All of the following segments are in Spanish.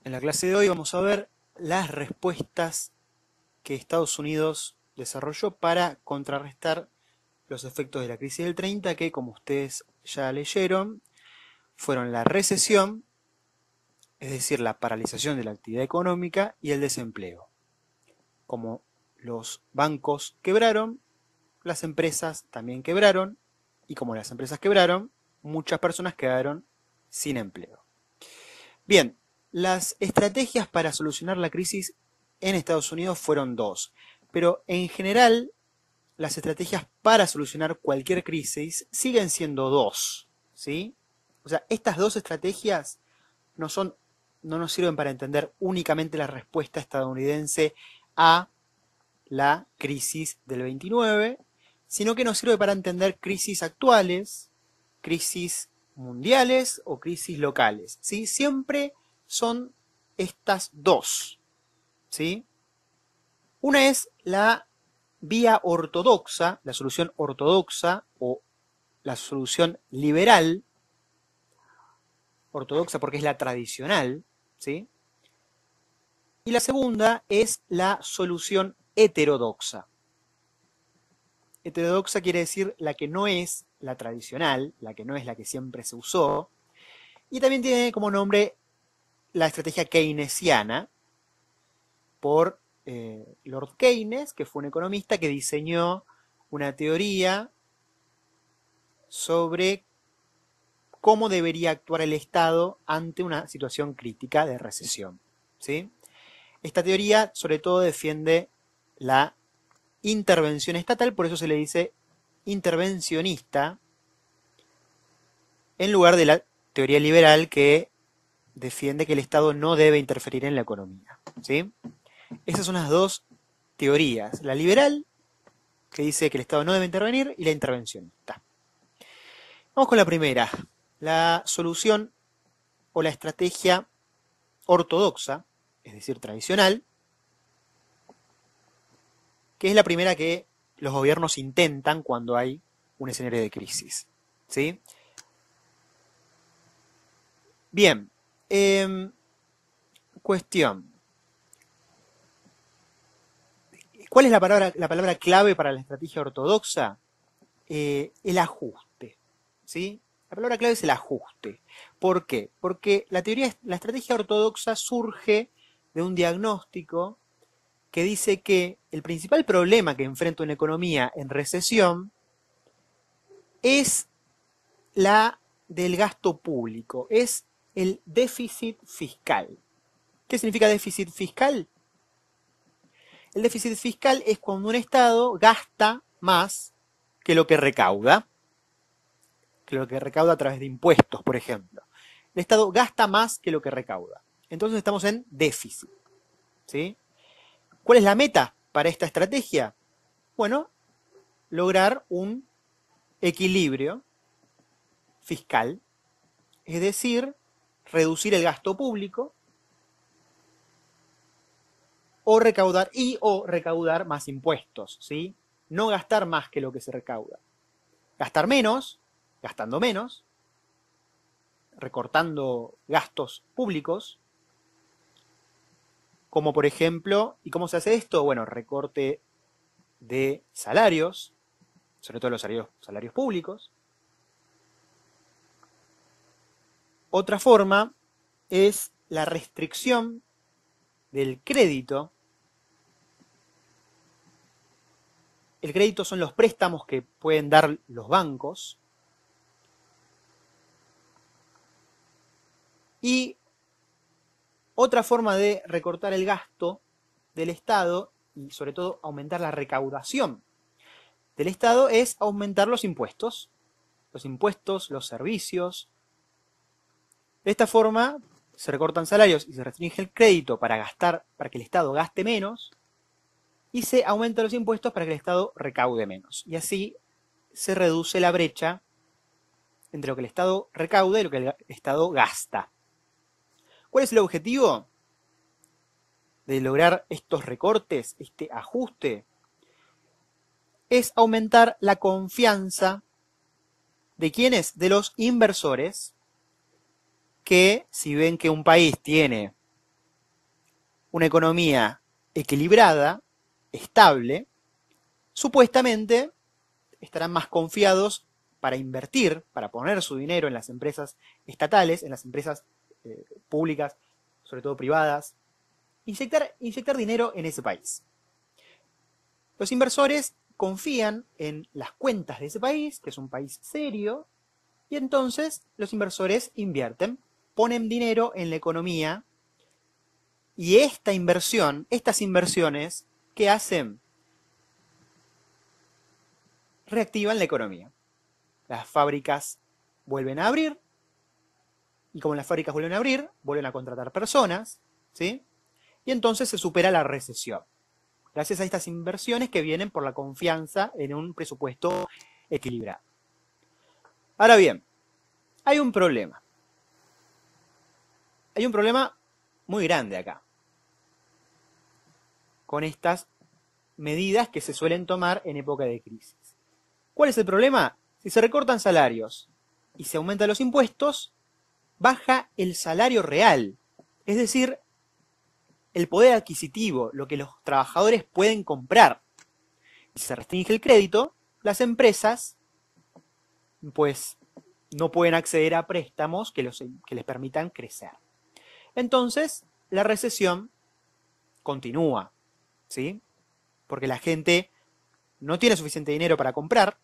En la clase de hoy vamos a ver las respuestas que Estados Unidos desarrolló para contrarrestar los efectos de la crisis del 30, que como ustedes ya leyeron, fueron la recesión, es decir, la paralización de la actividad económica y el desempleo. Como los bancos quebraron, las empresas también quebraron, y como las empresas quebraron, muchas personas quedaron sin empleo. Bien, las estrategias para solucionar la crisis en Estados Unidos fueron dos, pero en general las estrategias para solucionar cualquier crisis siguen siendo dos, ¿sí? O sea, estas dos estrategias no nos sirven para entender únicamente la respuesta estadounidense a la crisis del 29, sino que nos sirve para entender crisis actuales, crisis mundiales o crisis locales, ¿sí? Siempre son estas dos, ¿sí? Una es la vía ortodoxa, la solución ortodoxa o la solución liberal, ortodoxa porque es la tradicional, ¿sí? Y la segunda es la solución heterodoxa. Heterodoxa quiere decir la que no es la tradicional, la que no es la que siempre se usó, y también tiene como nombre la estrategia keynesiana por Lord Keynes, que fue un economista que diseñó una teoría sobre cómo debería actuar el Estado ante una situación crítica de recesión, ¿sí? Esta teoría sobre todo defiende la intervención estatal, por eso se le dice intervencionista, en lugar de la teoría liberal que defiende que el Estado no debe interferir en la economía, ¿sí? Esas son las dos teorías, la liberal, que dice que el Estado no debe intervenir, y la intervencionista. Vamos con la primera, la solución o la estrategia ortodoxa, es decir, tradicional, que es la primera que los gobiernos intentan cuando hay un escenario de crisis, ¿sí? Bien, cuestión. ¿Cuál es la palabra clave para la estrategia ortodoxa? El ajuste, ¿sí? La palabra clave es el ajuste. ¿Por qué? Porque la estrategia ortodoxa surge de un diagnóstico que dice que el principal problema que enfrenta una economía en recesión es la del gasto público, es el déficit fiscal. ¿Qué significa déficit fiscal? El déficit fiscal es cuando un Estado gasta más que lo que recauda a través de impuestos, por ejemplo. El Estado gasta más que lo que recauda. Entonces estamos en déficit, ¿sí? ¿Cuál es la meta para esta estrategia? Bueno, lograr un equilibrio fiscal, es decir, reducir el gasto público o recaudar más impuestos, ¿sí? No gastar más que lo que se recauda. Gastar menos, gastando menos, recortando gastos públicos, como por ejemplo, ¿y cómo se hace esto? Bueno, recorte de salarios, sobre todo los salarios públicos. Otra forma es la restricción del crédito. El crédito son los préstamos que pueden dar los bancos. Y otra forma de recortar el gasto del Estado y sobre todo aumentar la recaudación del Estado es aumentar los impuestos, los servicios. De esta forma se recortan salarios y se restringe el crédito para que el Estado gaste menos, y se aumentan los impuestos para que el Estado recaude menos. Y así se reduce la brecha entre lo que el Estado recauda y lo que el Estado gasta. ¿Cuál es el objetivo de lograr estos recortes, este ajuste? Es aumentar la confianza de ¿quiénes? De los inversores, que si ven que un país tiene una economía equilibrada, estable, supuestamente estarán más confiados para invertir, para poner su dinero en las empresas estatales, en las empresas públicas, sobre todo privadas, inyectar dinero en ese país. Los inversores confían en las cuentas de ese país, que es un país serio, y entonces los inversores invierten, ponen dinero en la economía, y estas inversiones, ¿qué hacen? Reactivan la economía. Las fábricas vuelven a abrir, y como las fábricas vuelven a abrir, vuelven a contratar personas, ¿sí? Y entonces se supera la recesión. Gracias a estas inversiones que vienen por la confianza en un presupuesto equilibrado. Ahora bien, hay un problema. Hay un problema muy grande acá, con estas medidas que se suelen tomar en época de crisis. ¿Cuál es el problema? Si se recortan salarios y se aumentan los impuestos, baja el salario real, es decir, el poder adquisitivo, lo que los trabajadores pueden comprar. Si se restringe el crédito, las empresas pues no pueden acceder a préstamos que les permitan crecer. Entonces, la recesión continúa, ¿sí? Porque la gente no tiene suficiente dinero para comprar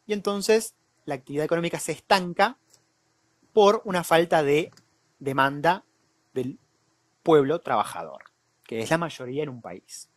y entonces la actividad económica se estanca por una falta de demanda del pueblo trabajador, que es la mayoría en un país.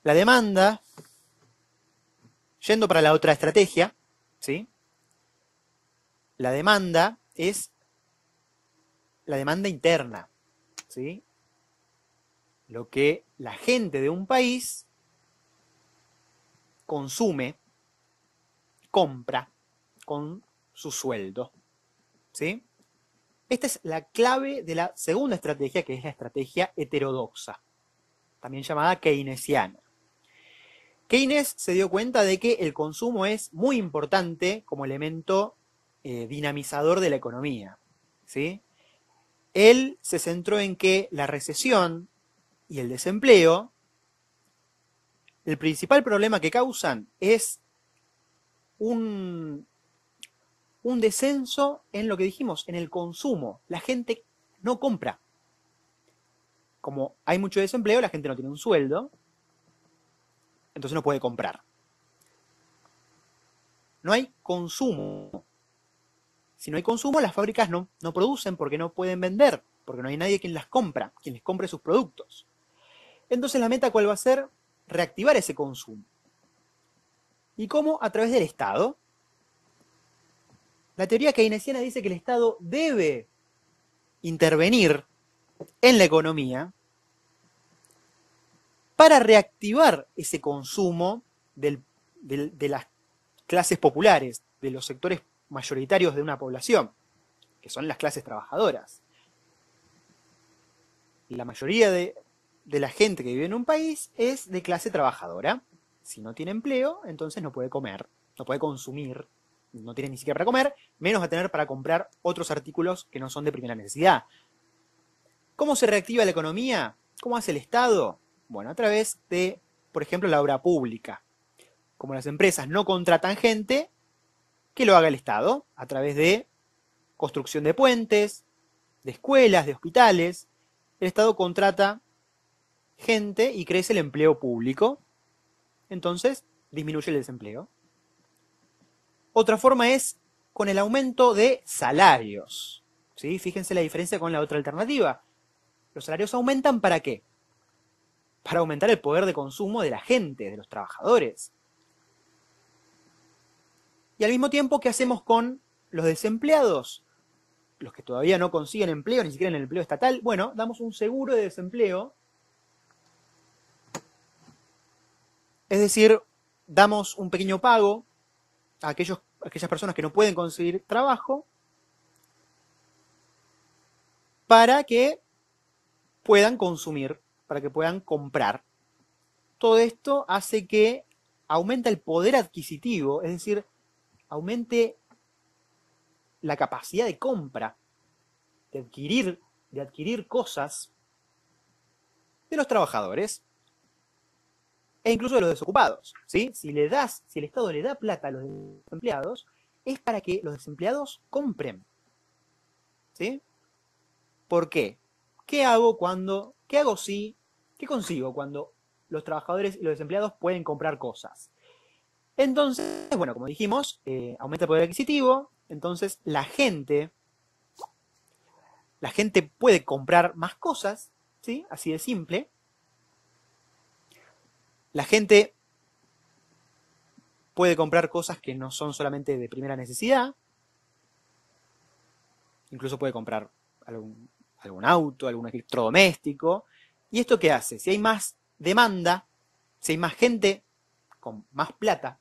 La demanda, yendo para la otra estrategia, ¿sí? La demanda es la demanda interna, ¿sí? Lo que la gente de un país consume, compra con su sueldo, ¿sí? Esta es la clave de la segunda estrategia, que es la estrategia heterodoxa, también llamada keynesiana. Keynes se dio cuenta de que el consumo es muy importante como elemento dinamizador de la economía, ¿sí? Él se centró en que la recesión y el desempleo, el principal problema que causan es un descenso en lo que dijimos, en el consumo. La gente no compra. Como hay mucho desempleo, la gente no tiene un sueldo, entonces no puede comprar. No hay consumo. Si no hay consumo, las fábricas no producen porque no pueden vender, porque no hay nadie quien las compra, quien les compre sus productos. Entonces la meta, ¿cuál va a ser? Reactivar ese consumo. ¿Y cómo? A través del Estado. La teoría keynesiana dice que el Estado debe intervenir en la economía para reactivar ese consumo de las clases populares, de los sectores mayoritarios de una población, que son las clases trabajadoras. La mayoría de la gente que vive en un país es de clase trabajadora. Si no tiene empleo, entonces no puede comer, no puede consumir, no tiene ni siquiera para comer, menos va a tener para comprar otros artículos que no son de primera necesidad. ¿Cómo se reactiva la economía? ¿Cómo hace el Estado? Bueno, a través de, por ejemplo, la obra pública. Como las empresas no contratan gente, que lo haga el Estado, a través de construcción de puentes, de escuelas, de hospitales. El Estado contrata gente y crece el empleo público, entonces disminuye el desempleo. Otra forma es con el aumento de salarios, ¿sí? Fíjense la diferencia con la otra alternativa. Los salarios aumentan ¿para qué? Para aumentar el poder de consumo de la gente, de los trabajadores. Y al mismo tiempo, ¿qué hacemos con los desempleados? Los que todavía no consiguen empleo, ni siquiera en el empleo estatal. Bueno, damos un seguro de desempleo. Es decir, damos un pequeño pago a aquellas personas que no pueden conseguir trabajo para que puedan consumir, para que puedan comprar. Todo esto hace que aumente el poder adquisitivo, es decir, aumente la capacidad de compra, de adquirir cosas, de los trabajadores e incluso de los desocupados, ¿sí? Si el Estado le da plata a los desempleados, es para que los desempleados compren, ¿sí? ¿Por qué? ¿Qué consigo cuando los trabajadores y los desempleados pueden comprar cosas? Entonces, bueno, como dijimos, aumenta el poder adquisitivo, entonces la gente puede comprar más cosas, ¿sí? Así de simple. La gente puede comprar cosas que no son solamente de primera necesidad, incluso puede comprar algún auto, algún electrodoméstico. ¿Y esto qué hace? Si hay más demanda, si hay más gente con más plata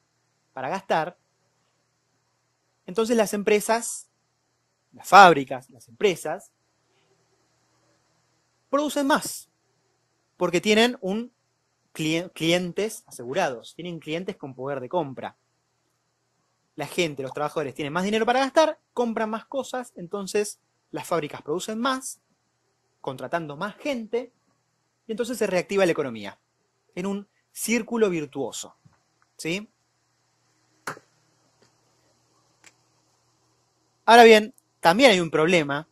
para gastar, entonces las empresas, las fábricas, las empresas, producen más, porque tienen clientes asegurados, tienen clientes con poder de compra. La gente, los trabajadores tienen más dinero para gastar, compran más cosas, entonces las fábricas producen más, contratando más gente, y entonces se reactiva la economía, en un círculo virtuoso, ¿sí? Ahora bien, también hay un problema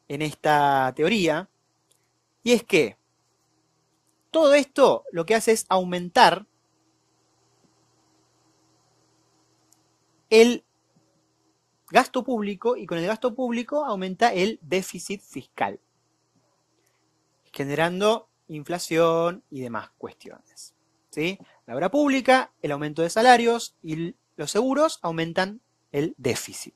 en esta teoría, y es que todo esto lo que hace es aumentar el gasto público, y con el gasto público aumenta el déficit fiscal, generando inflación y demás cuestiones, ¿sí? La obra pública, el aumento de salarios y los seguros aumentan el déficit.